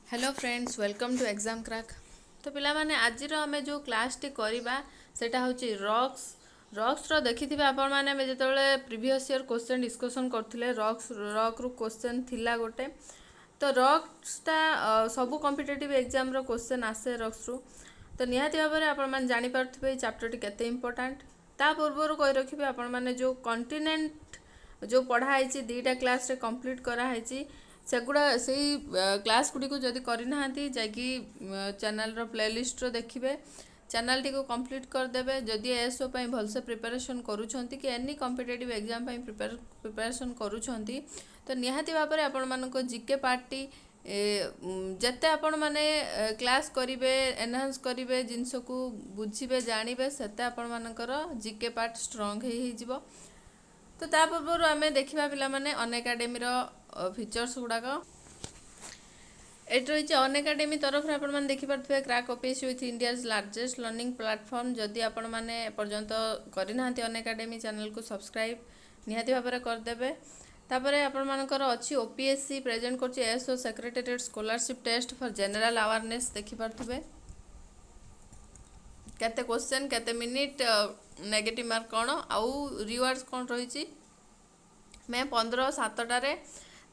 Hello friends welcome to exam crack. तो पिला माने आजिर आमे जो क्लास टी करिबा सेटा होची रॉक्स रो देखिथिबे आपण माने मे जेतेबेले प्रीवियस ईयर क्वेश्चन डिस्कशन करथिले रॉक रू क्वेश्चन थिला गोटे। तो रॉक्स ता सब कॉम्पिटिटिव एग्जाम रो क्वेश्चन आसे रॉक्स रू। तो निहाती भाबरे आपण माने जानि पारथिबे चैप्टर टी केते इंपोर्टेंट। ता पूर्वरु कहि रखिबे आपण माने जो कॉन्टिनेंट जो पढ़ा है दीटा क्लास रे कंप्लीट करा है सेगुड़ा से क्लास गुड़ी को जदि करना जाकि चैनल रो प्लेलिस्ट रो देखिए चैनल टी को कंप्लीट करदेवे। जदि एसओ भलसे प्रिपरेशन करूछंती कि एनी कॉम्पिटिटिव एग्जाम प्रिपरेशन करूछंती तो निहाती भाव में आपण मानको जीके पार्टी जेते आपण माने क्लास करिवे एनहांस करिवे जिनस को बुझिबे जानिबे सेते आपण मानकर जीके पार्ट स्ट्रांग ही जिवो। तो ता पूर्व आम देखा पिला माने अनएकाडेमी फीचर्स गुड़ाक एट रही अनएकाडेमी तरफ आपण मैंने देखिपे crack office with India's largest learning platform. जदि आपण मैंने पर्यंत करना अनएकाडेमी चैनल को सब्सक्राइब निहाती भाव में करदे। तापर आपण मानकर अच्छी ओपीएससी प्रेजेंट कर SO secretariat scholarship test for general awareness देखिपे केते क्वेश्चन केते मिनिट नेगेटिव मार्क कौन आउ रिवार्ड्स कौन रही मे 15 7टारे।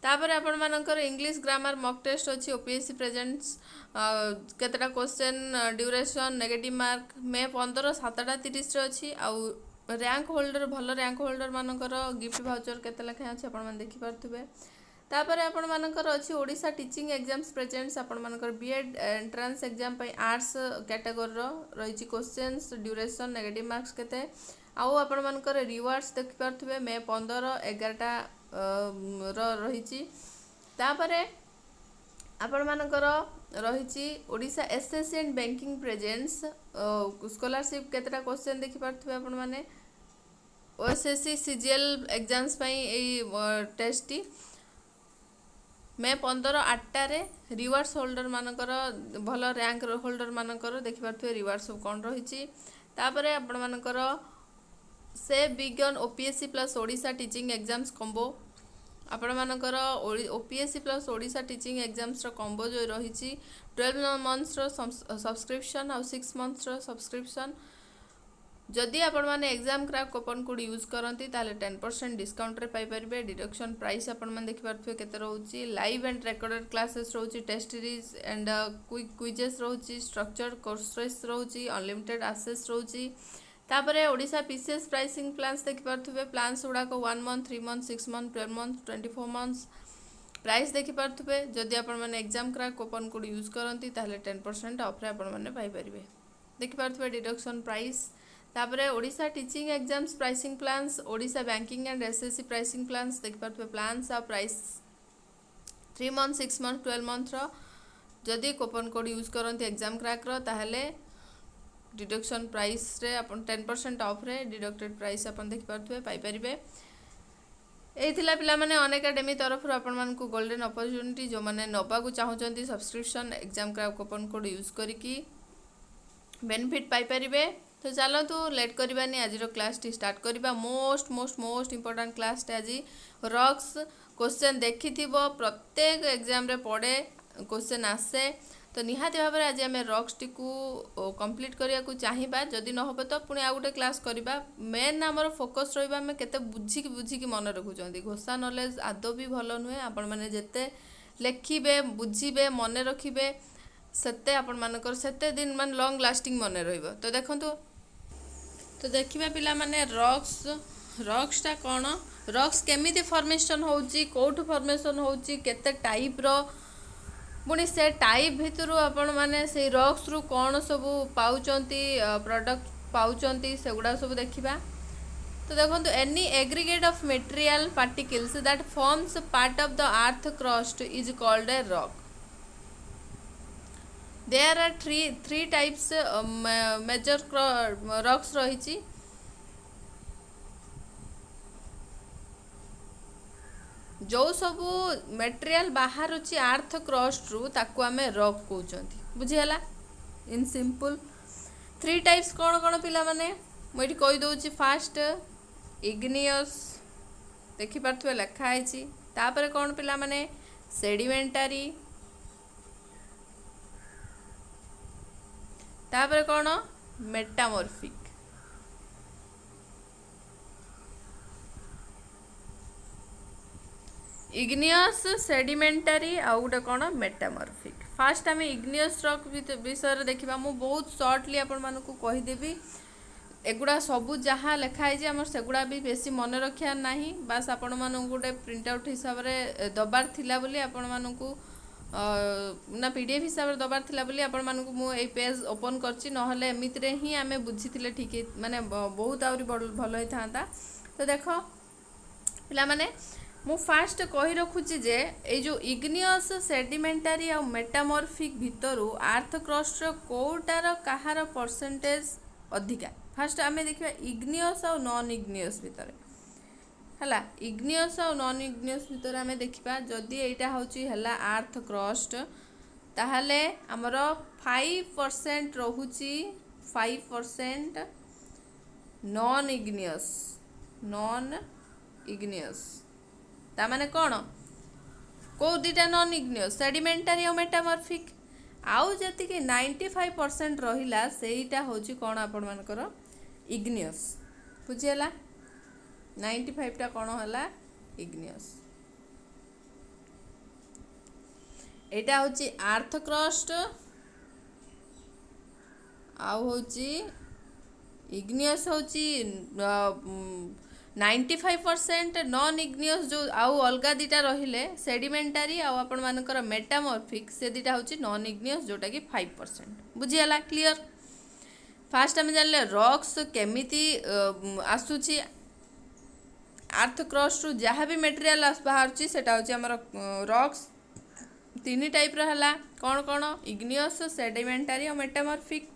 तापर आपण मानकर इंग्लिश ग्रामर मॉक टेस्ट अच्छी ओपीएससी प्रेजेंट्स केतेटा क्वेश्चन ड्यूरेशन नेगेटिव मार्क मे 15 7टा 30 अच्छी आउ रैंक होल्डर भल रैंक होल्डर मानकर गिफ्ट भाउचर केते लेखा अच्छी आपण माने देखि पारथुबे। तापर आपण मानकर अच्छी ओडिशा टीचिंग एग्जाम्स प्रेजेंट्स आपण मानकर बीएड एंट्रांस एग्जाम पई आर्ट्स कैटेगरी रही क्वेश्चंस ड्यूरेशन नेगेटिव मार्क्स केते आउ आपण मानकर रिवार्ड्स देखि पारथुबे मे 15 11टा रही। तापरे आपण मानकर रही Odisha SSC and banking presents scholarship केतेटा क्वेश्चन देखि पारथुबे आपण माने ओएसएससी सीजीएल एग्जाम्स पई ए टेस्ट टी मे 15 8टारे रिवार्ड्स होल्डर मानकर भल रैंक होल्डर मानकर देखि पारथुबे रिवार्ड्स सब कौन रही। तापरे आपण मानकर से बिगन OPSC plus Odisha teaching exams combo आपण मानकर OPSC plus Odisha teaching exams रो कॉम्बो जो रही 12 मंथ्स रो सब्सक्रिप्शन और 6 मंथ्स रो सब्सक्रिप्शन। जदि आपण माने exam crack coupon code use करती ताले 10% डिस्काउंट रे पाई परिबे। डिडक्शन प्राइस आपण माने देखि पारथुबे केते रहउची लाइव एंड रिकॉर्डेड क्लासेस रहउची टेस्ट सीरीज एंड क्विजेस रहउची स्ट्रक्चर्ड कोर्सेस रहउची अनलिमिटेड एक्सेस रहउची। तापरे ओडिशा पीसीएस प्राइसिंग प्लान्स देखि पारथुबे प्लान्स गुडा को 1 month 3 month 6 month 12 month 24 months price देखि पारथुबे। जदि आपण माने exam crack coupon code use करती ताले 10% ऑफ रे आपण माने पाई परिबे देखि पारथुबे डिडक्शन प्राइस। तापरे Odisha teaching exams pricing plans Odisha banking and SSC pricing plans देखि पारथुबे प्लान्स आ प्राइस 3 मंथ 6 मंथ 12 मंथ रो जदि कूपन कोड यूज करती एग्जाम क्रैक रो ताहले डिडक्शन प्राइस रे अपन 10% ऑफ रे डिडक्टेड प्राइस अपन देखि पारथुबे पाई परिबे। एथिला पिला माने अनएकाडेमी तरफ आपण मान को गोल्डन अपॉर्चुनिटी जो माने नबा को चाहउचंती subscription exam crack coupon code use करिकी बेनिफिट पाई परिबे। तो चलतु लेट करबानी आज क्लास टी स्टार्ट करबा। Most most most important class टे आज रॉक्स क्वेश्चन देखि प्रत्येक एग्जाम रे पड़े क्वेश्चन आसे। तो निहाती भाव में आज आम रॉक्स टी को कंप्लीट करिया को चाहिबा। जदि न हो तो पुणी आ गोटे क्लास करबा। मेन आमर फोकस रहिबा आम केते बुझिकी मन रखुचंती घोषा नॉलेज आदौ भी भल नुहे। आपण माने जेते लेखिबे बुझिबे मन रखिबे सेते आपण मानकर सेते दिन मान लॉन्ग लास्टिंग मन रहिबो। तो देखंतु तो देखिबा पिला माने रॉक्सटा कौन रॉक्स केमिति फॉर्मेशन होउची कोठु फॉर्मेशन होउची केते टाइप रो पुणी से टाइप भितर आपण माने से रॉक्स रु कौन सब पाउचंती प्रोडक्ट पाउचंती सेगुडा सब देखिबा। तो देखो any aggregate of material particles that forms part of the earth crust is called a rock. There are three types major rocks रही जो सब मटेरियल बाहर अच्छी अर्थ क्रस्ट रु ताकू आमे रॉक कहउचंती बुझीला इन सिंपल। 3 टाइप्स कौन कौन पिला माने मुझे कही दउची। फास्ट इग्नियस देखि पारथुबे लेखा आइची। तापर कौन पिला माने सेडिमेंटारी तापर कौन मेटामॉर्फिक। इग्नियस सेडिमेंटारी आउ गोटे कौन मेटामॉर्फिक। फास्ट आम इग्नियस रॉक विषय देखा मु बहुत सर्टली आपण मानक कहीदेवी एगुड़ा सबू जहाँ लिखाई आम सेगुड़ा भी बेसी मन रखा ना बास आपण मानक गोटे प्रिंट आउट हिसाब से दबार थिला बोली आपण मानक ना पीडीएफ हिसाब से दबार थिला बोली आपण मानक मु ए पेज ओपन करछि नहले एमितिरे ही आमे बुझीथिले ठीक माने बहुत आउरी भल होई थांता। तो देखो पिला माने मु फास्ट कही रखुची जे ए जो इग्नियस सेडिमेंटारी आ मेटामॉर्फिक भितरु आर्थ क्रस्ट कोटार कहार परसेंटेज अधिका। फास्ट आम देखा इग्नियस आ नॉन इग्नियस भितर है इग्नियस आ नॉन इग्नियस भितर आम देखा जदि यहाँ हूँ आर्थ क्रस्ट ताहले आमर 5% रोहुची 5% नॉन इग्नियस तामाने कौन कौ दीटा नॉन इग्नियस सेडिमेंटारी और मेटामॉर्फिक आउ जति कि 95% रहिला सेईटा होची कौन आपण मानकर इग्नियस बुझीला 95 टा कौन हला इग्नियस। एटा होची आर्थ क्रस्ट आउ होची इग्नियस होची 95% नॉन इग्नियस जो आउ अलगा दीटा रहिले सेडिमेंटारी आउ आपण मानकर मेटामॉर्फिक से दीटा होची नॉन इग्नियस जोटा कि 5% बुझीला क्लियर। फास्ट आम जानले रॉक्स केमिति आसुची आर्थ क्रस्ट रु जहाँ भी मेटेरियल बाहर सेटा होची हमर रॉक्स तीन टाइप रहा कौन कौन इग्नियस सेडिमेंटारी और मेटामॉर्फिक।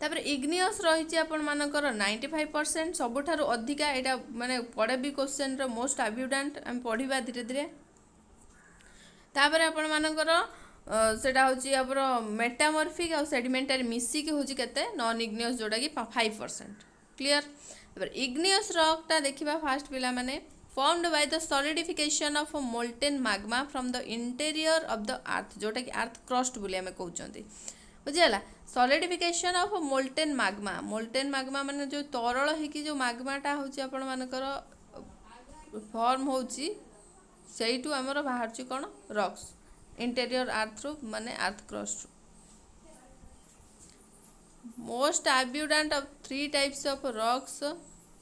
तापर इग्नियस रही आपण मानकर 95% सबुठारु अधिका एटा माने पड़े भी क्वेश्चन रो मोस्ट एब्यूडेंट हम पढ़िबा धीरे धीरे। तापर आपण मानकर सेटा होची आपन मेटामॉर्फिक और सेडिमेंटारी मिसी के होची केते नॉन इग्नियस जोटा कि 5% क्लियर। तापर इग्नियस रॉक टा देखिबा फास्ट पिला माने formed by the solidification of a molten magma from the interior of the earth जोटा कि अर्थ क्रस्ट बोली आमे कहउचंती बुझिला। सॉलिडिफिकेशन ऑफ मोल्टेन माग्मा माने जो तरल है जो माग्माटा हूँ आपण मानकर फॉर्म होची सेइटू आमर बाहर कौन रॉक्स इंटेरियर अर्थ रू माने earth crust most abundant of 3 types of rocks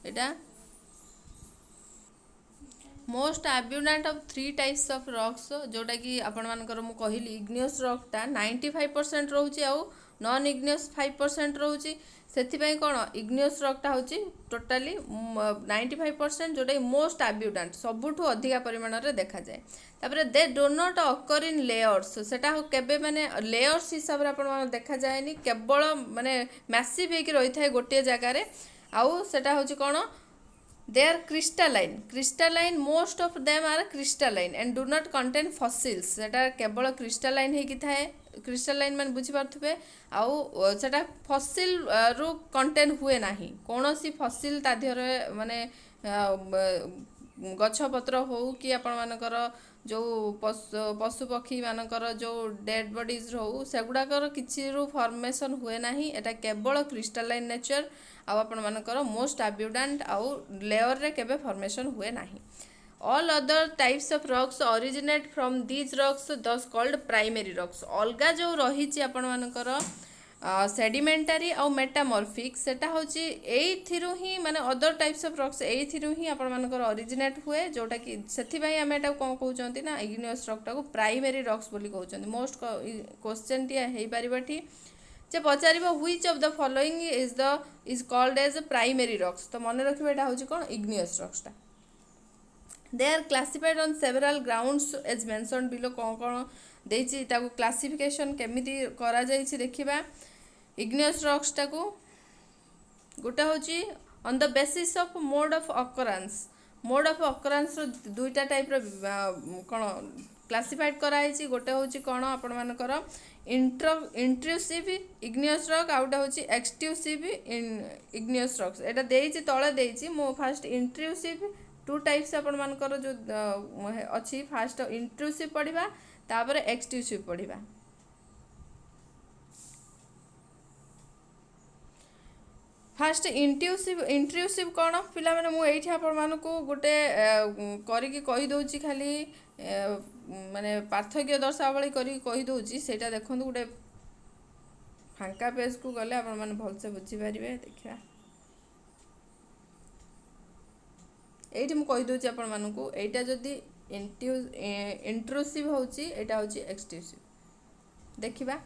एटा most abundant of 3 types of rocks जोटा कि आपण मानकर मु कहली इग्नियस रॉकटा 95% रोचे आउ नॉन इग्नियस 5% रोचे से कौन इग्नियस रॉकटा होची टोटाली 95% जोटा मोस्ट एब्यूडेंट सबुठू अधिका परिमाण रे देखा जाए। तापर they do not occur in layers सेटा केबे माने लेयर्स हिसाब रे आपण देखा जाएनी केवल माने मैसिव हेकि रही थाए गोटे जगह रे आउ सेटा होची कौन they are crystalline most of them are crystalline and do not contain fossils सेटा केवल क्रिस्टालाइन हेकि थाए क्रिस्टालाइन मान बुझी पारथुबे आउ सेटा फसिल रु कंटेन हुए नाही कोनोसी फसिल ता धिरे माने गछ पत्र हो कि आपण मानकर जो पशु पक्षी मानकर जो डेड बॉडीज हो सेगुड़ाकर किसी रु फॉर्मेशन हुए नाही एटा केवल क्रिस्टालाइन नेचर आपण मानकर मोस्ट एब्यूडेंट आउ लेयर रे केबे फॉर्मेशन हुए नाही। All other types of rocks originate from these rocks दस कॉल्ड प्राइमरी रॉक्स अलगा जो रही आपण मानकर सेडिमेंटारी आउ मेटामॉर्फिक सेटा होची एथिरु ही माने अदर टाइप्स ऑफ रॉक्स एथिरु ही आपण मानकर ओरिजिनेट हुए जोटा कि सेथि भाई हम एटा कोन कहउचंती ना इग्नियस रॉकटा को प्राइमरी रॉक्स बोली कहउचंती। मोस्ट क्वेश्चन टिया हेई परिबाठी जे पचारिबो which of the following is called as primary rocks तो मन रखिबा एटा होची कोन इग्नियस रॉक्सटा। They are classified on several grounds as mentioned below कोन कोन देछि ताको क्लासिफिकेशन केमिति करा जाइछि देखिबा। इग्नियस रॉक्सटा को गोटा होची on the basis of mode of occurrence रो दुईटा टाइप रो कोन क्लासिफाइड करा हिची गोटे होची कोन आपण मानकर इंट्रूसिव इग्नियस रॉक आउटा होची एक्सट्रूसिव इग्नियस रॉक्स एटा देइछि तळे देइछि मो फास्ट इंट्रूसिव 2 टाइप्स आपण मानकर जो अछि फास्ट इंट्रूसिव पढिबा तापर एक्सट्रूसिव पढिबा। फास्ट इंट्रूसिव कौन पिला माने मु एठी आपण मानकु गोटे करिकी कहि दउची खाली माने पार्थक्य दर्शावली करिकी कहि दउची सेटा देखंतु गोटे फांका पेज को गले आपण माने भल से बुझी पारिबे देखिया एठी मु कहि दउची आपण मानकु एटा जदी इंट्रूसिव होची एटा होची एक्सट्रूसिव देखिबा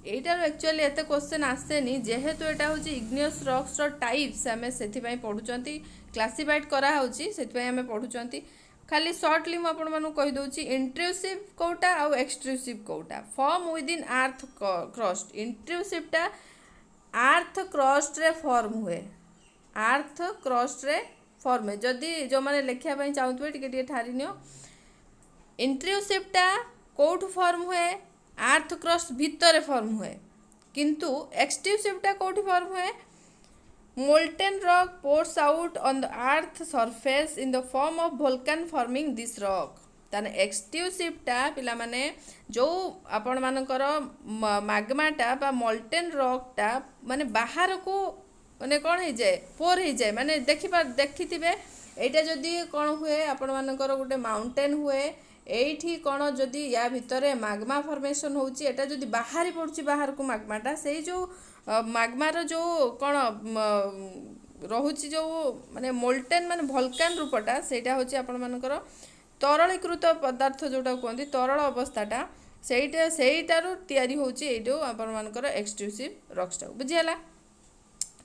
एटार एक्चुअली एते क्वेश्चन आसेनी जेहेतु एटा होची इग्नियस रॉक्स रो टाइप्स हमें सेथि पई पढुचंती क्लासिफाइड करा होची सेथि पई हमें पढुचंती खाली शॉर्टली मु आपण मानु कहि दउची इंट्रूसिव कोटा आ एक्सट्रूसिव कोटा form with in earth crust intrusive टा अर्थ क्रस्ट रे फॉर्म हुए अर्थ क्रस्ट रे फॉर्म है जदी जो माने लेखिया पई चाहउतबे टिके टिके ठारी नियो इंट्रूसिव टा कोठ फॉर्म हुए अर्थ क्रस्ट भितर फॉर्म हुए किंतु एक्सट्रूसिव टा कोठी फॉर्म हुए molten rock pours out on the earth surface in the form of volcano forming this rock ताने एक्सट्रूसिव टा पिला माने जो आपण मानकर मैग्मा टा बा मोल्टेन रॉक टा माने बाहर को माने कोन हे जाय पोर हे जाय माने देखिथिबे एटा जदी कोन हुए आपण मानकर गोटे माउंटेन हुए एठी कौन जदि या भितर मैग्मा फॉर्मेशन होची एटा जदि बाहरी पड़ुची बाहर को मैग्माटा से जो मैग्मार जो कौन रहुची जो माने मोल्टेन माने वोल्केन रूपटा सेटा होची आपण मानकर तरलीकृत पदार्थ जोटा कहते तरल अवस्थाटा सेटारू तैयारी होची एटो आपण मानकर एक्सट्रूसिव रॉक्सटा बुझियाला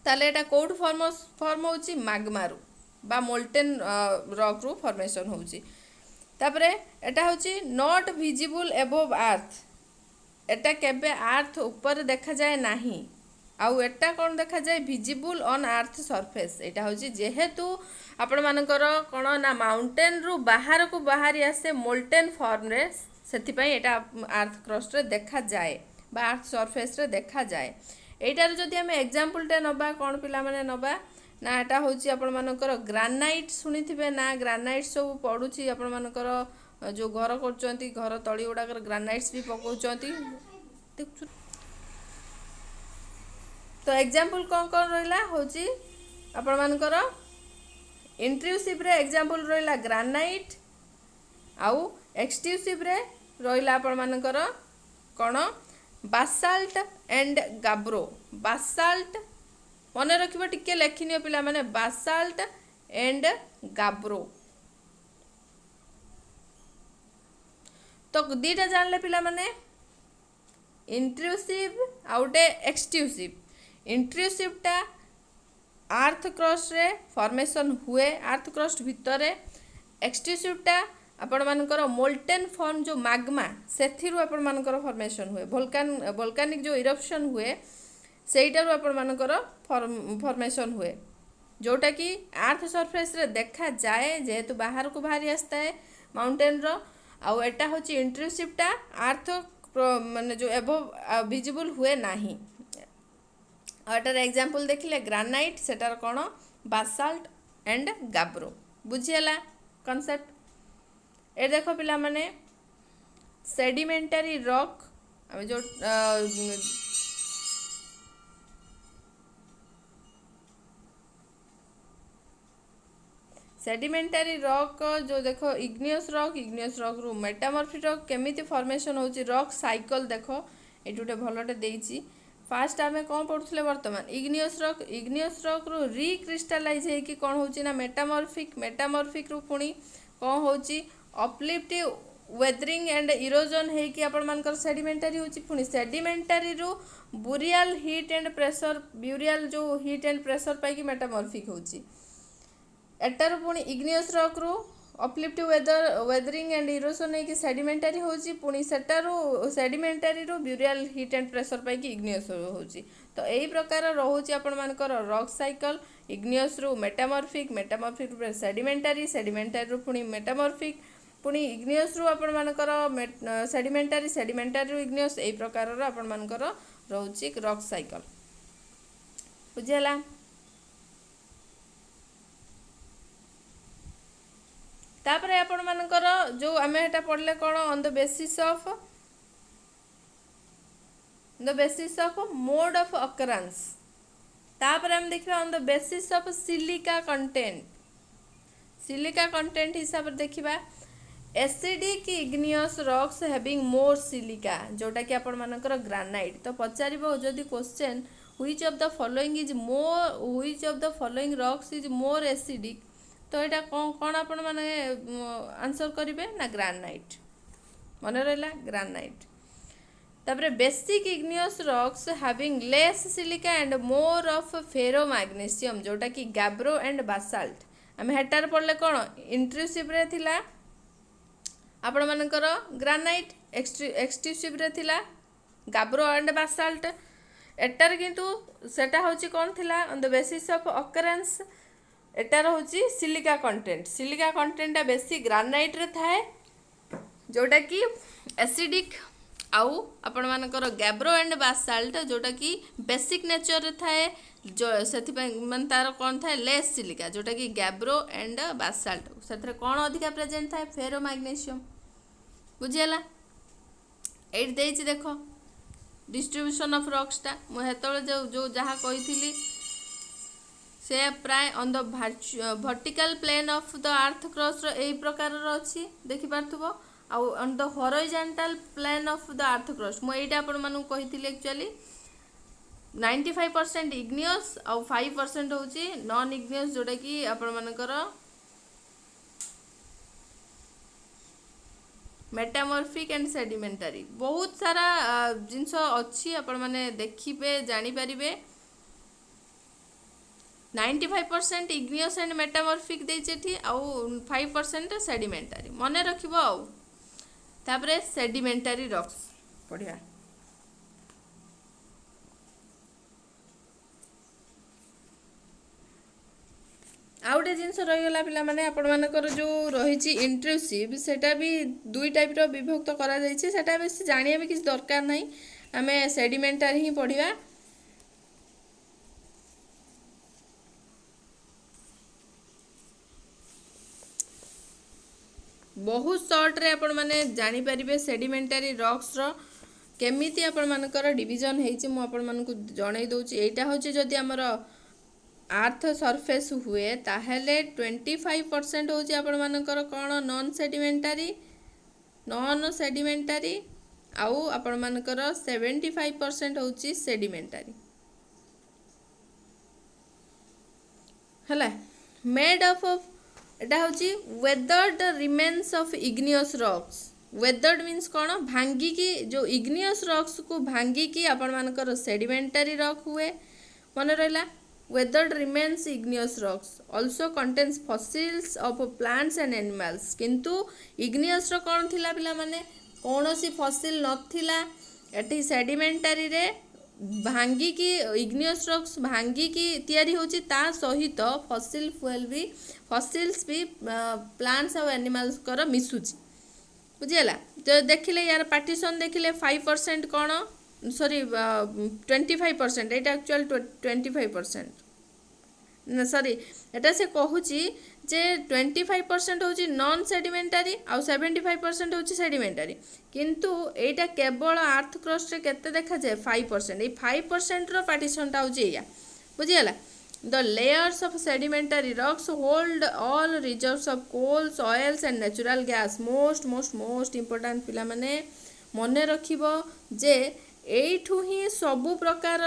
ताले एटा कोड फॉर्म होची मैग्मारू बा मोल्टेन रॉक रू फॉर्मेशन होची तापरे एटा होची नॉट विजिबल एबोव अर्थ एटा केबे अर्थ ऊपर देखा जाए नाही आउ एटा कोन देखा जाए विजिबल ऑन अर्थ सरफेस एटा होची जेहेतु आपण मानकर कोन ना माउंटेन रु बाहर को बाहरी आसे मोल्टेन फॉर्म रे सेति पई एटा अर्थ क्रस्ट रे देखा जाए बा अर्थ सरफेस रे देखा जाए एटार जदि हम एग्जांपल टे नबा कोन पिला माने नबा ना एटा होची आपण मानकर ग्रानाइट सुनिथिबे ना ग्रानाइट सब पडुची आपण मानकर जो घर करचंती घर तळी उडाकर ग्रानाइट्स भी पकोचंती तो एग्जांपल कोन रहला होची आपण मानकर इंट्रूसिव रे एग्जांपल रहला ग्रानाइट आउ एक्सट्रूसिव रे रहला आपण मानकर कोन बासाल्ट एंड गाब्रो बासाल्ट मन रखिबा टिके लेखिनियो पिला माने बासाल्ट एंड गाब्रो तो दीटा जानले पिला माने इंट्रूसिव आउटे एक्सट्रूसिव इंट्रूसिव टा अर्थ क्रस्ट रे फॉर्मेशन हुए अर्थ क्रस्ट भितर एक्सट्रूसिव टा आपण मानकर मोल्टेन फॉर्म जो मैग्मा सेथिरु आपण मानकर फॉर्मेशन हुए वोल्केनिक जो इरप्शन हुए सेइटारु आपण मानकर फॉर्मेशन हुए जोटा कि अर्थ सरफेस रे देखा जाए जेहेतु बाहर को बाहरी आस्ता है माउंटेन रो आउ एटा होची इंट्रूसिव टा अर्थ माने जो एबव विजिबल हुए नाही एटार एग्जांपल देखिले ग्रानाइट सेटार कोन बासाल्ट एंड गाब्रो बुझियला कांसेप्ट ए देखो पिला माने सेडिमेंटरी रॉक हम जो सेडिमेंटरी रॉक जो देखो इग्नियस रॉक रु मेटामॉर्फिक रॉक केमिति फॉर्मेशन होची रॉक साइकिल देखो एटू गोटे भलटे देइची फास्ट आमे कोन पढुथले वर्तमान इग्नियस रॉक रु रिक्रिस्टलाइज हे कि कोन होची ना मेटामॉर्फिक रु पुनी कोन होची अपलिफ्ट वेदरिंग एंड इरोजन हे कि आपण मानकर सेडिमेंटरी होची पुनी सेडिमेंटरी रु burial heat and pressure burial जो हीट एंड प्रेशर पाई कि मेटामॉर्फिक होची एटार पुणी इग्नियस रॉक रु अपलिफ्ट वेदरिंग एंड इरोसन है कि सेडिमेंटरी होची पुणी सेटारू सेडिमेंटरी रु burial heat and pressure pi कि इग्नियस होची तो एही प्रकार रहुची आपण मानकर रॉक साइकिल इग्नियस रु मेटामॉर्फिक रु सेडिमेंटरी रु पुणी मेटामॉर्फिक पुणी इग्नियस रु आपण मानकर सेडिमेंटरी रु इग्नियस एही प्रकार रो आपण मानकर रहुची रॉक साइकिल बुझियला तापर आपण मानकर जो आमे हेटा पढ़ले कोन on the basis of mode of occurrence तापर हम देखिबा on the basis of silica content. Silica content हिसाब से देखिबा acidic igneous rocks having more silica, जोटा कि आपण मानकर ग्रानाइट। तो पचारिबो जदि question which of the following is more, which of the following rocks is more acidic, तो यहाँ कौन आपण माने आंसर करेंगे ना ग्रानाइट। मन रहा ग्रानाइट। तापर basic igneous rocks having less silica and more of ferro magnesium, जोटा कि गैब्रो एंड बासाल्ट। आम हेटार पढ़ले कौन इंट्रूसिव रे थिला आपण मानकर ग्रानाइट, एक्सट्रूसिव रे थिला गैब्रो एंड बासाल्ट। एटार किंतु सेटा होची कौन थिला on the basis of occurrence, एटार होची सिलिका कंटेंट। सिलिका कंटेंट बेसी ग्रानाइट रे थाए, जोटा कि एसिडिक, आउ आपण मानकर गैब्रो एंड बासाल्ट जोटा कि बेसिक नेचर रे थाए, जो से मान तार कौन थाए लेस सिलिका, जोटा कि गैब्रो एंड बासाल्ट से कौन अधिका प्रेजेंट थाए फेरो मैग्नेशियम। बुझीगला एट देछि देख डिस्ट्रीब्यूशन ऑफ रॉक्सटा मुझे जो जहाँ कही से प्राय on the vertical plane of the earth crust यही प्रकार अच्छी देखिपो। आउ on the horizontal plane of the earth crust मुझे आपण मानू कही एक्चुअली 95% इग्नियस आउ 5% होची नॉन इग्नियस, जोटा कि आपण मानकर मेटामॉर्फिक एंड सेडिमेंटरी। बहुत सारा जिनस अच्छी आपण माने देखिबे जानि परिबे। 95% इग्नियस एंड मेटामॉर्फिक देछि आउ 5% सेडिमेंटरी मन रखिबो। आउ तापरे सेडिमेंटरी रॉक्स पढ़िया। आउटे जिनस रहीगला पिला माने आपण मानकर जो रही इंट्रूसिव सेटा भी दुई टाइप रो विभक्त करा जायछि, सेटा बेसी जानिया भी किसी दरकार नहीं, आमे सेडिमेंटरी ही पढ़िबा। बहुत सर्ट रे आपण माने जानि परिबे सेडिमेंटरी रॉक्स रो केमिति आपण मानकर डिवीजन हेछि। मु आपण मानकु जणै दउछि एटा होछि जदि हमर अर्थ सरफेस हुए ताहेले 25% होछि आपण मानकर कोन नॉन सेडिमेंटरी आउ आपण मानकर 75% होछि सेडिमेंटरी हला। मेड ऑफ एटा होछि weathered remains of igneous rocks. Weathered means कौन भांगी की जो इग्नियस रॉक्स को भांगी की आपण मानकर सेडिमेंटरी रॉक हुए। मन रहा weathered remains igneous rocks also contains fossils of plants and animals, किंतु igneous रो कौन थिला पिला माने कौन सी फसिल नथिला। एटी सेडिमेंटरी रे भांगी की igneous rocks भांगी की तैयारी होची, ता सहित फसिल फ्यूल भी फसिल्स भी प्लांट्स और एनिमल्स कर मिसुची। बुझीगला तो देखिले यार पार्टीशन देखिले 5% कौन सॉरी 25%, एटा एक्चुअल 25% सॉरी एटा से कहूची जे 25% होची नॉन सेडिमेंटरी आउ 75% होची सेडिमेंटरी, किंतु एटा केवल अर्थ क्रस्ट रे केते देखा जाए 5%। ए 5% रो पार्टीशन ता होची या। बुझीगला the layers of sedimentary rocks hold all reserves of coals oils and natural gas. Most most most important पिला माने मने रखिबो जे एठू ही सबु प्रकार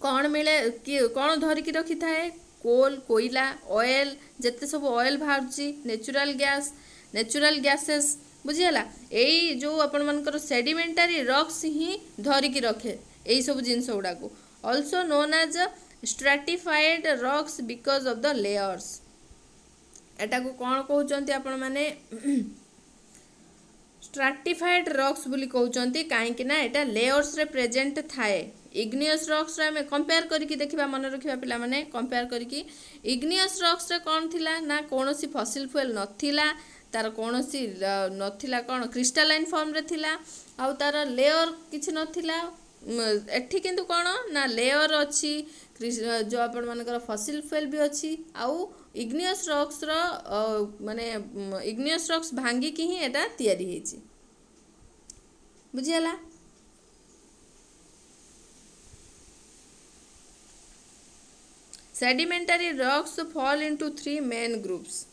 कौन मिले कि कौन धरिकी रखी थाए कोल कोयला ऑयल जेते सब ऑयल बाहर नेचुरल गैसेस। बुझीगला यही जो आपण मानकर सेडिमेंटरी रॉक्स ही धरिकी रखे यही सब जिनस गुड़ा को also known as stratified rocks because of the layers. एटा को कौन कहउचंती आपण माने स्ट्रैटिफाइड रॉक्स बोली कहउचंती काहेकि ना एटा लेयर्स रे प्रेजेंट थाए। इग्नियस रॉक्स रे हमें कंपेयर करके देखिबा मन रखिबा पिला माने कंपेयर करके इग्नियस रॉक्स रे कौन थिला ना कोनोसी फसिल फ्यूल नथिला, तार कोनोसी नथिला कौन क्रिस्टलाइन फॉर्म रे थिला आउ तार लेयर किछि नथिला। एठी किंतु कौन ना लेयर अच्छी जो आपण मानकर फसिल फ्यूल भी अच्छी आउ इग्नियस रॉक्स रो माने इग्नियस रॉक्स भांगी की ही एटा तैयारी हेछि। बुझियला sedimentary rocks fall into 3 main groups.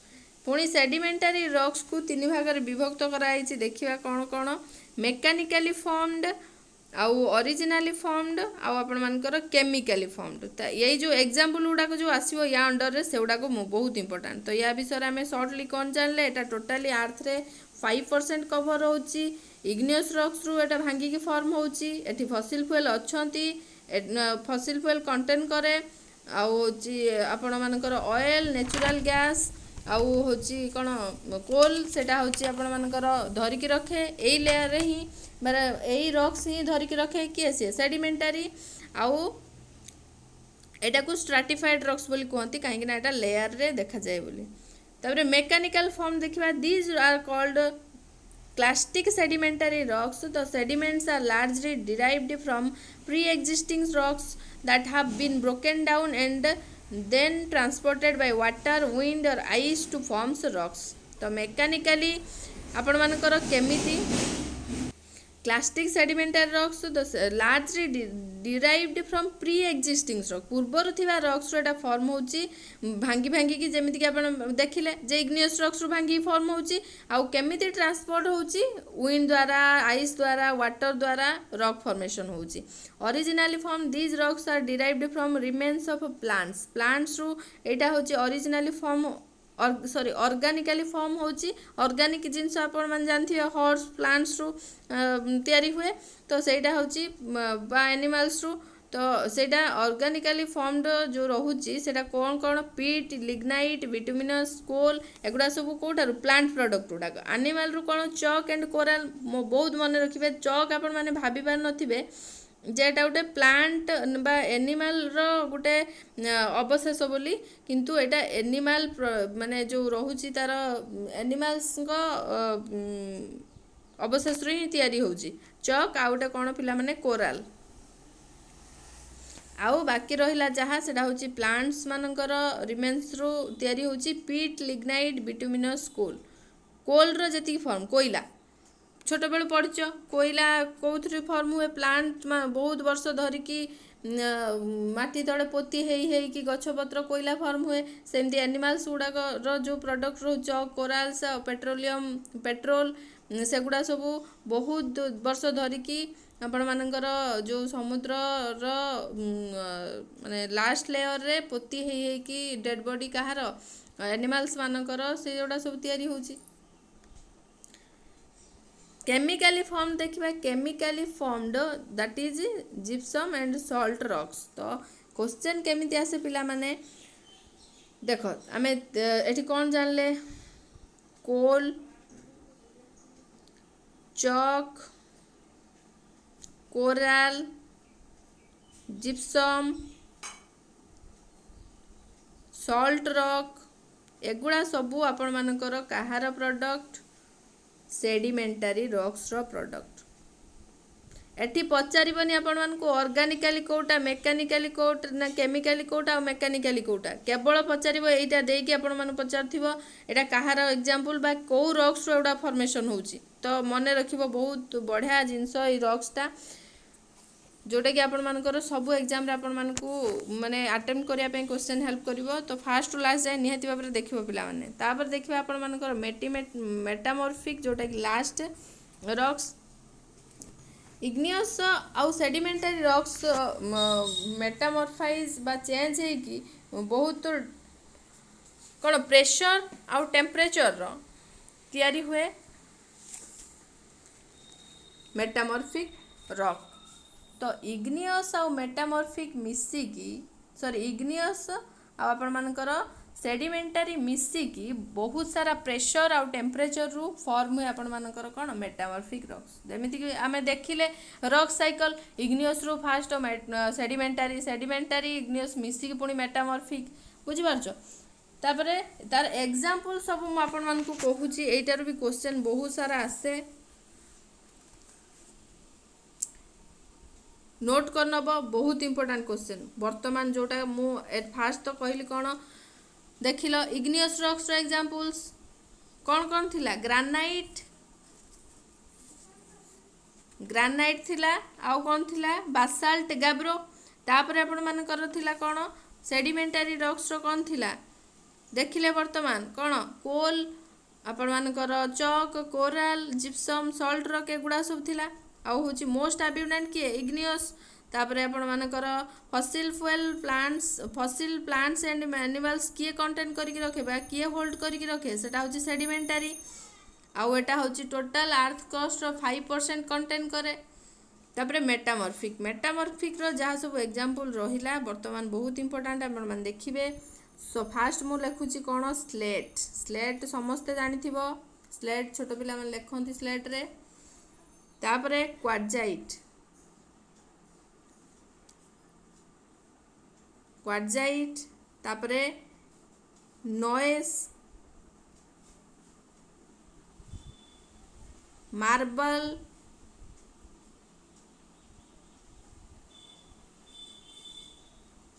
पुणी सेडिमेंटारी रॉक्स को 3 भाग विभक्त कराई। देखिए कौन कौन मेकानिकली फॉर्म्ड आउ ओरिजिनली फॉर्म्ड आउ आपण मानकर केमिकली फॉर्म्ड। यही जो एग्जांपल गुड़ाक जो आसो या अंडर से गुड़ाक बहुत इंपोर्टेंट। तो या विषय आम सर्टली कौन जानले एटा टोटाली अर्थ रे 5% कवर होची। इग्नियस रॉक्स रु एटा भांगी फॉर्म होची। एठी फसिल फ्यूएल अच्छी फसिल फ्यूएल कंटेन करे आपण मानकर ऑयल नेचुरल गैस आउ होची कौन कोल सेटा होची आपण मानकर धरिकी रखे एई लेयर रे ही माने एई रॉक्स ही धरिकी रखे किए से सेडिमेंटारी आउ एटा को स्ट्राटिफाइड रॉक्स बोली कहती कहीं एटा लेयर रे देखा जाए बोली। तापर मेकानिकल फॉर्म देखिबा these are called clastic sedimentary rocks. तो sediments are largely derived from pre existing rocks that have been broken down and then transported by water wind or ice to forms rocks। तो मेकानिकली आपण मानकर केमिति clastic sedimentary rocks तो largely derived from pre existing rock पूर्वर थिबा rocks रो एटा form होची भांगी भांगी की जेमिति कि आपण देखिले जे इग्नियस रॉक्स रो भांगी फॉर्म होची आउ केमिति ट्रांसपोर्ट होची विंड द्वारा आइस द्वारा वाटर द्वारा रॉक फॉर्मेशन होची। Originally form these rocks are derived from remains of plants रू एटा होची originally form sorry organically form होची। ऑर्गेनिक जिनस आपण मान जानथिबे हॉर्स प्लांट्स रू तयारी हुए। तो सेटा होची बा एनिमल्स रू। तो सेटा ऑर्गेनिकली फॉर्मड जो रहुची सेटा कौन कौन पीट लिग्नाइट विटामिनस कोल एगुड़ा सब कोटारू प्लांट प्रोडक्ट गुड़ाक। एनिमल रू कौन चॉक एंड कोराल बहुत मन रखिबे। चॉक आपण माने भाबी पार नथिबे जेटा गोटे प्लांट बा एनिमल रो गोटे अवशेष बोली किंतु एटा एनिमल माने जो रहुची तार एनिमल्स को अवशेष रो ही तयारी होची चॉक आ गोटे कौन पिला माने कोराल। आउ बाकी रहिला जहाँ सेटा होची प्लांट्स मानकर रिमेन्स रो तयारी होची पीट लिग्नाइट बिटुमिनस कोल रो जति फॉर्म कोयला छोट बेलू पढ़च कोयला कौन फॉर्म हुए प्लांट बहुत वर्ष धरिकी माटी तले पोती है गछपत्र कोयला फॉर्म हुए। सेमती एनिमल्स गुड़ाक जो प्रोडक्ट रोच कोराल्स पेट्रोलियम पेट्रोल सेगुड़ा सब बहुत वर्ष धरिकी आपण मानकर जो समुद्र माने लास्ट लेयर रे पोती है कि डेड बॉडी कहार एनिमल्स मानकर से जोड़ा सब तैयारी होची। केमिकली फॉर्म देखिबा chemically formed that is gypsum and salt rocks. तो क्वेश्चन केमिति आसे पिला माने देखो आमे एठी कौन जानले coal chalk coral gypsum salt rock एगुड़ा सबू आपण मानकर कहार प्रोडक्ट सेडिमेंटारी रॉक्स रो प्रोडक्ट। एठी पचारिबनी आपण मानकु ऑर्गेनिकली कोटा मेकानिकली कोटा ना केमिकली कोटा मेकानिकली कोटा केवल पचारिबो एटा देकी आपण मान पचारथिबो एटा कहार एग्जांपल बा को रॉक्स रो एडा फॉर्मेशन होची। तो मने रखिबो बहुत बढ़िया जिंस ई रॉक्स ता जोटा कि आपण मानकर सब एग्जाम रे आपण मानकु माने अटेम्प्ट करिया पे क्वेश्चन हेल्प करिवो। तो फास्ट टू लास्ट जाय निहाती बाबरे देखिबो पिला माने तापर देखिबा आपण मानकर मेटामॉर्फिक जोटा कि लास्ट रॉक्स इग्नियस आउ सेडिमेंटरी रॉक्स मेटामॉर्फाइज बा चेंज है कि बहुत कौन प्रेशर आउ टेम्परेचर रो तैयारी हुए मेटामॉर्फिक रॉक। तो इग्नियस आउ मेटामॉर्फिक मिसिकी सॉरी इग्नियस आपण मानकर सेडिमेंटारी मिसिकी बहुत सारा प्रेशर आउ टेम्परेचर रु फॉर्म हुए आपण मानकर कौन मेटामॉर्फिक रॉक्स। जेमिति कि आमे देखिले रॉक साइकिल इग्नियस रु फास्ट सेडिमेंटारी सेडिमेंटारी इग्नियस मिसिकी पुणी मेटामॉर्फिक बुझी पारछ। तापरे तार एग्जांपल सब मु आपण मानकु कहूची एटार भी क्वेश्चन बहुत सारा आसे नोट कर नब बहुत इंपोर्टेंट क्वेश्चन। वर्तमान जोटा मु फास्ट तो कहली कौन देख लो इग्नियस रॉक्स रो एग्जांपल्स कौन कौन थिला ग्रानाइट थिला आउ कौन थिला बासाल्ट गाब्रो। तापर आपण मानकर थिला कौन सेडिमेंटारी रॉक्स रो कौन थिला देखिले वर्तमान कौन कोल आपण मानकर चक कोराल जिप्सम सल्ट रॉक एगुड़ा सब थिला आउ होची मोस्ट अब्यूडेंट किए इग्नियस तापरे आपण मानकर फसिल प्लांट्स एंड एनिमल्स किए कंटेन करिक रखे बा किए होल्ड करिक रखे सेटा होची सेडिमेंटारी आउ एटा होची टोटल अर्थ क्रस्ट रो 5% कंटेन करे तापरे मेटामॉर्फिक रो जहाँ सब एग्जांपल रहिला वर्तमान बहुत इंपोर्टेंट आपण मान देखिबे सो फास्ट मु लिखुची कोन स्लेट समस्ते जानिथिबो स्लेट छोट पिला मन लिखंती स्लेट रे तापरे क्वार्जाइट तापरे नॉइस मार्बल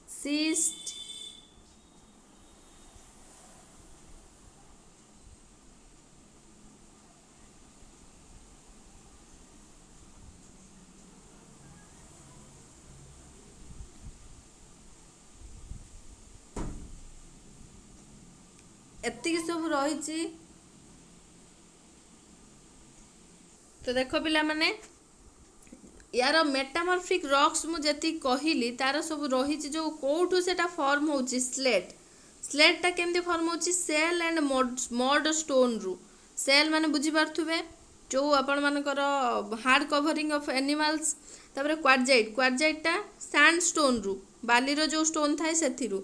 सीस्ट एतिक सब रही तो देख पिला माने यार मेटामॉर्फिक रॉक्स मु जति कहली तार सब रही जो कोठू सेटा फॉर्म होची स्लेट केमती फॉर्म होची सेल एंड मड स्टोन रु सेल माने बुझी पारथुबे जो आपण मानकर हार्ड कवरिंग ऑफ एनिमल्स तापर क्वार्जाइट टा सैंडस्टोन रु बालीर जो स्टोन थाए सेथिरु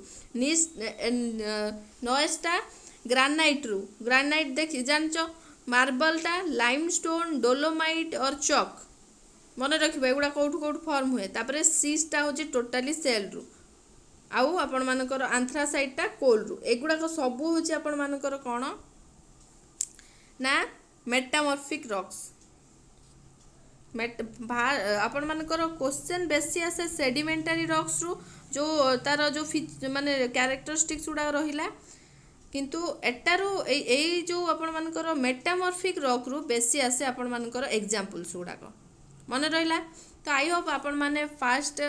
नॉइसटा ग्रानाइट देखी जानचो मार्बलटा लाइमस्टोन डोलोमाइट और चक मन रखिबा एगुड़ा कोठू फॉर्म हुए तापर सीसटा होची टोटाली सेल रु आउ आपण मानकर आंथ्रासाइटटा कोल रु एगुड़ा सब होची आपण मानकर कोन ना मेटामॉर्फिक रॉक्स आपण मानकर क्वेश्चन बेसी आसे सेडिमेंटारी रॉक्स रु जो तार जो माने कैरेक्टरिस्टिक्स गुडा रहिला किंतु एटारू जो आपण मानकर मेटामॉर्फिक रॉक रु बेसी आसे आपण मानकर एग्जांपल्स गुडाक मन रहिला तो आई होप आपण माने फास्ट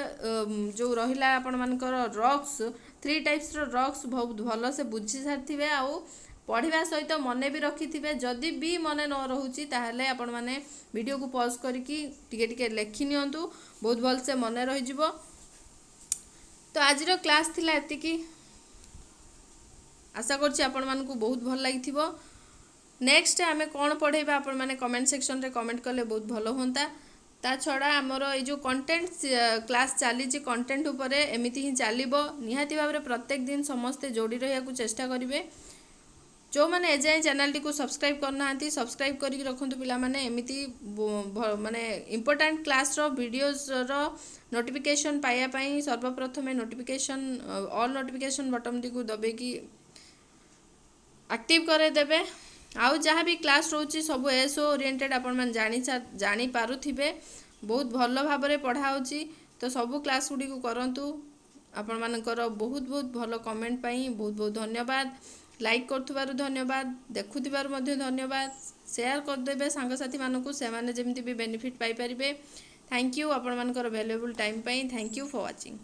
जो रहिला आपण मानकर रॉक्स 3 टाइप्स रो रॉक्स बहुत भलो से बुझी सारथिबे आउ पढ़िबा सहित मने भी रखिथिबे जदि भी मने न रहुची ताहले आपण माने वीडियो को पॉज करिकी टिके टिके लेखि नियंतु बहुत भल से मने रहि जिवो तो आज रो क्लास थिला एतिकी आशा करछि आपण मानकु बहुत भल लागिथिबो नेक्स्ट आमे कोन पढेबा आपण माने कमेंट सेक्शन रे कमेंट करले बहुत भलो होंता ता छड़ा हमर ए जो कंटेंट क्लास चली जे कंटेंट ऊपर एमिति ही चलिबो निहाती भाबरे प्रत्येक दिन समस्त जोड़ी रहिया को चेष्टा करिवे जो मैंने एजाए चैनल टी को सब्सक्राइब करना सब्सक्राइब करके रखुद पिला माने एमिति माने इंपोर्टेंट क्लास रो वीडियोस रो नोटिफिकेशन पाया पई सर्वप्रथम notification all notification button T को दबे कि एक्टिव करे देबे आउ जहाँ भी क्लास रोची सब एसओ ओरिएंटेड आपण मन जानी पारुथिबे बहुत भलो भाबरे पढ़ाउची तो सब क्लास गुडी को करंतु आपण मानकर बहुत बहुत भलो कमेंट पई बहुत बहुत धन्यवाद लाइक करथुबारु धन्यवाद देखुथिबारु मध्ये धन्यवाद शेयर कर देबे सांग साथी मानकु से माने जेमति भी बेनिफिट पाई परिबे थैंक यू आपण मानकर वैल्यूएबल टाइम पई थैंक यू फॉर वाचिंग।